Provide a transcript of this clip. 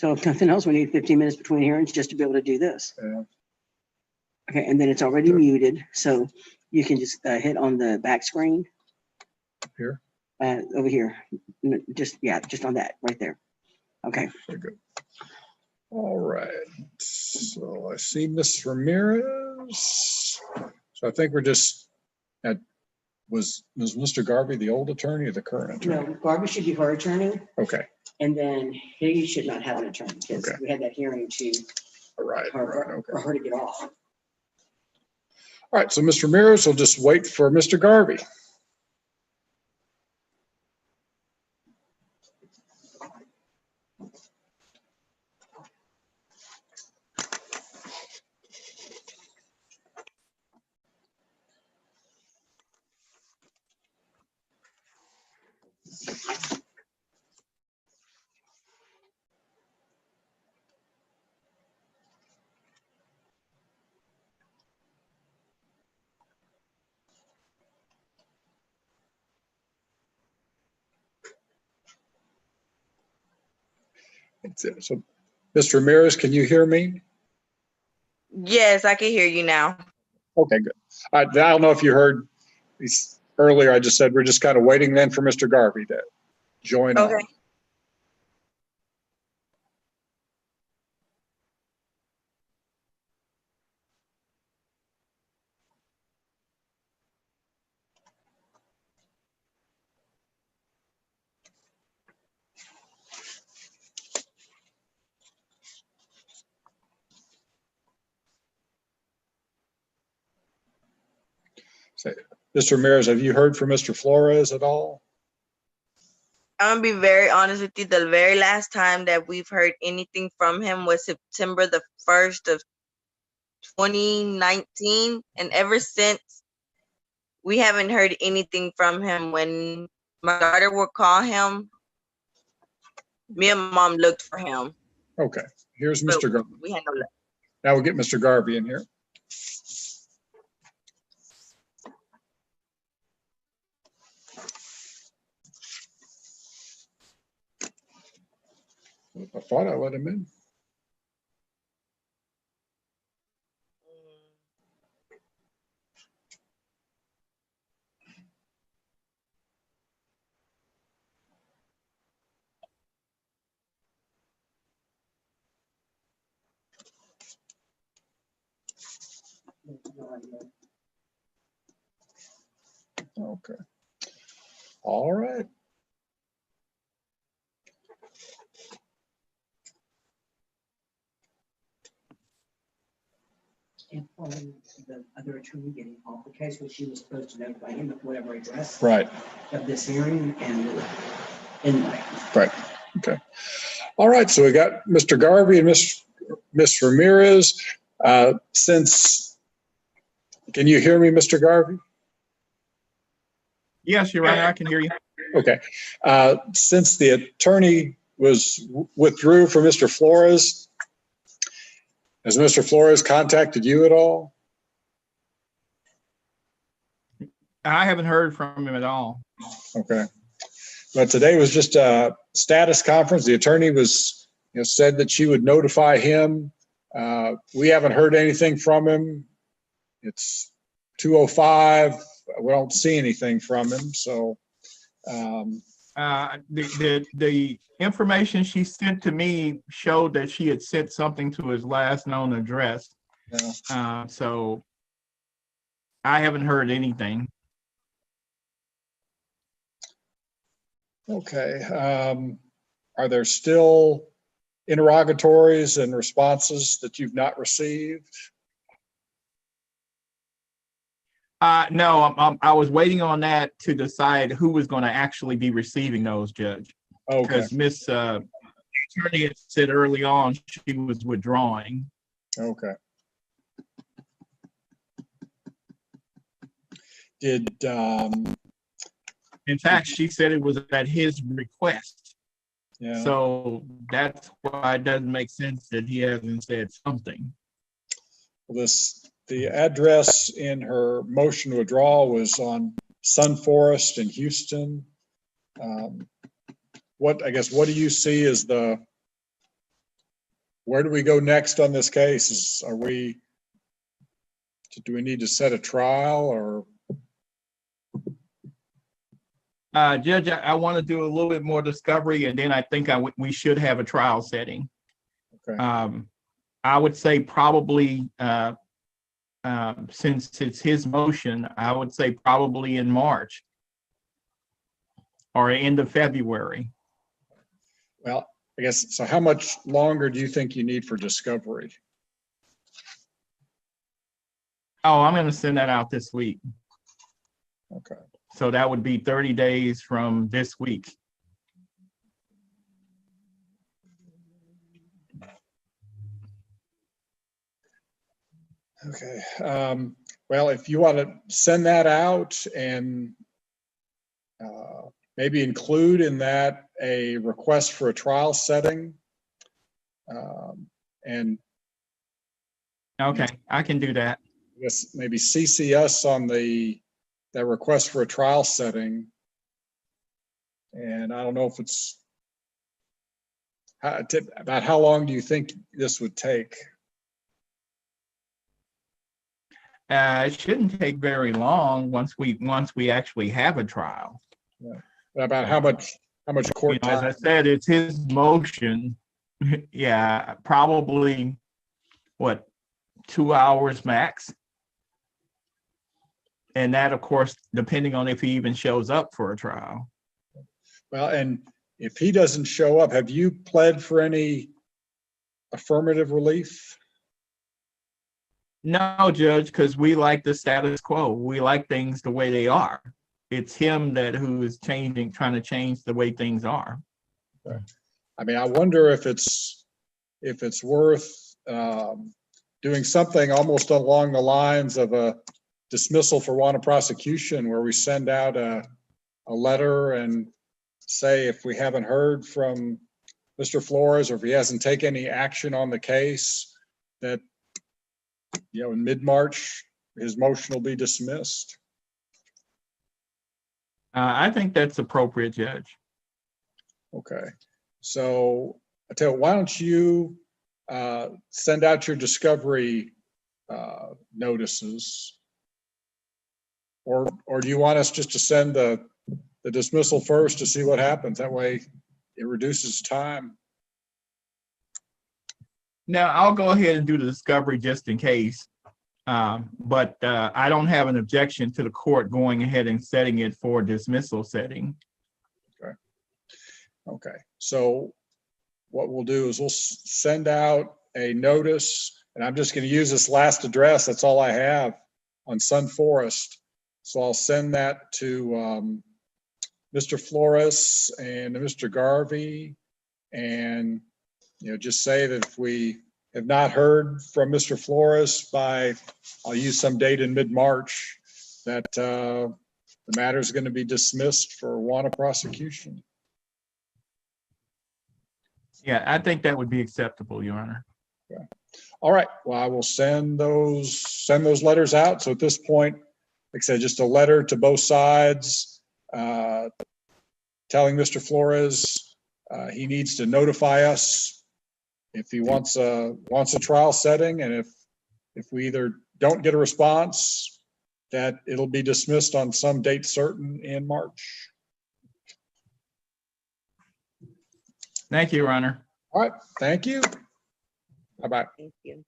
So if nothing else, we need 15 minutes between hearings just to be able to do this. Yeah. Okay, and then it's already muted, so you can just hit on the back screen. Here? Over here. Just on that right there. Okay. Very good. All right. So I see Ms. Ramirez. So I think we're just at, was Mr. Garvey the old attorney or the current attorney? No, Garvey should be her attorney, Okay. and then he should not have an attorney because Okay. we had that hearing to All right. for her to get off. All right. So Mr. Ramirez will just wait for Mr. Garvey. That's it. So, Mr. Ramirez, can you hear me? Yes, I can hear you now. Okay, good. I don't know if you heard earlier, I just said we're just kind of waiting then for Mr. Garvey to join on. Okay. So, Mr. Ramirez, have you heard from Mr. Flores at all? I'm gonna be very honest with you. The very last time that we've heard anything from him was September the 1st of 2019. And ever since, we haven't heard anything from him. When my daughter would call him, me and mom looked for him. Okay, here's but Mr. Garvey. We had no luck. Now we'll get Mr. Garvey in here. I thought I let him in. Okay. All right. And following the other attorney getting off the case, which she was supposed to notify him of whatever address Right. of this hearing and Right. Okay. All right. So we got Mr. Garvey and Miss Ramirez. Can you hear me, Mr. Garvey? Yes, Your Honor, I can hear you. Okay. Since the attorney withdrew from Mr. Flores, has Mr. Flores contacted you at all? I haven't heard from him at all. Okay. But today was just a status conference. The attorney said that she would notify him. We haven't heard anything from him. It's 2:05. We don't see anything from him. So The information she sent to me showed that she had sent something to his last known address. yeah. So I haven't heard anything. Okay. Are there still interrogatories and responses that you've not received? No, I was waiting on that to decide who was going to actually be receiving those, Judge. Okay. Because Miss Attorney had said early on she was withdrawing. Okay. Did In fact, she said it was at his request. yeah. So that's why it doesn't make sense that he hasn't said something. The address in her motion to withdraw was on Sun Forest in Houston. What do you see as the where do we go next on this case? Do we need to set a trial or? Judge, I want to do a little bit more discovery, and then I think we should have a trial setting. Okay. I would say probably, since it's his motion, I would say probably in March or end of February. Well, I guess, so how much longer do you think you need for discovery? Oh, I'm going to send that out this week. Okay. So that would be 30 days from this week. Okay. Well, if you want to send that out and maybe include in that a request for a trial setting. And Okay, I can do that. I guess maybe CC us on that request for a trial setting. And I don't know if it's about how long do you think this would take? It shouldn't take very long once we actually have a trial. Yeah. About how much court As time? I said, it's his motion. Yeah, probably what, 2 hours max. And that, of course, depending on if he even shows up for a trial. Well, and if he doesn't show up, have you pled for any affirmative relief? No, Judge, because we like the status quo. We like things the way they are. It's him who is trying to change the way things are. I mean, I wonder if it's worth doing something almost along the lines of a dismissal for want of prosecution, where we send out a letter and say, if we haven't heard from Mr. Flores, or if he hasn't taken any action on the case, that, in mid-March, his motion will be dismissed. I think that's appropriate, Judge. Okay. So I tell you, why don't you send out your discovery notices, or do you want us just to send the dismissal first to see what happens? That way it reduces time. Now, I'll go ahead and do the discovery just in case. But I don't have an objection to the court going ahead and setting it for dismissal setting. Okay. So what we'll do is we'll send out a notice, and I'm just going to use this last address. That's all I have on Sun Forest. So I'll send that to Mr. Flores and Mr. Garvey, and just say that if we have not heard from Mr. Flores by, I'll use some date in mid-March, that the matter is going to be dismissed for want of prosecution. Yeah, I think that would be acceptable, Your Honor. Okay. All right. Well, I will send those letters out. So at this point, like I said, just a letter to both sides, telling Mr. Flores he needs to notify us if he wants a trial setting, and if we either don't get a response, that it'll be dismissed on some date certain in March. Thank you, Your Honor. All right. Thank you. Bye-bye. Thank you.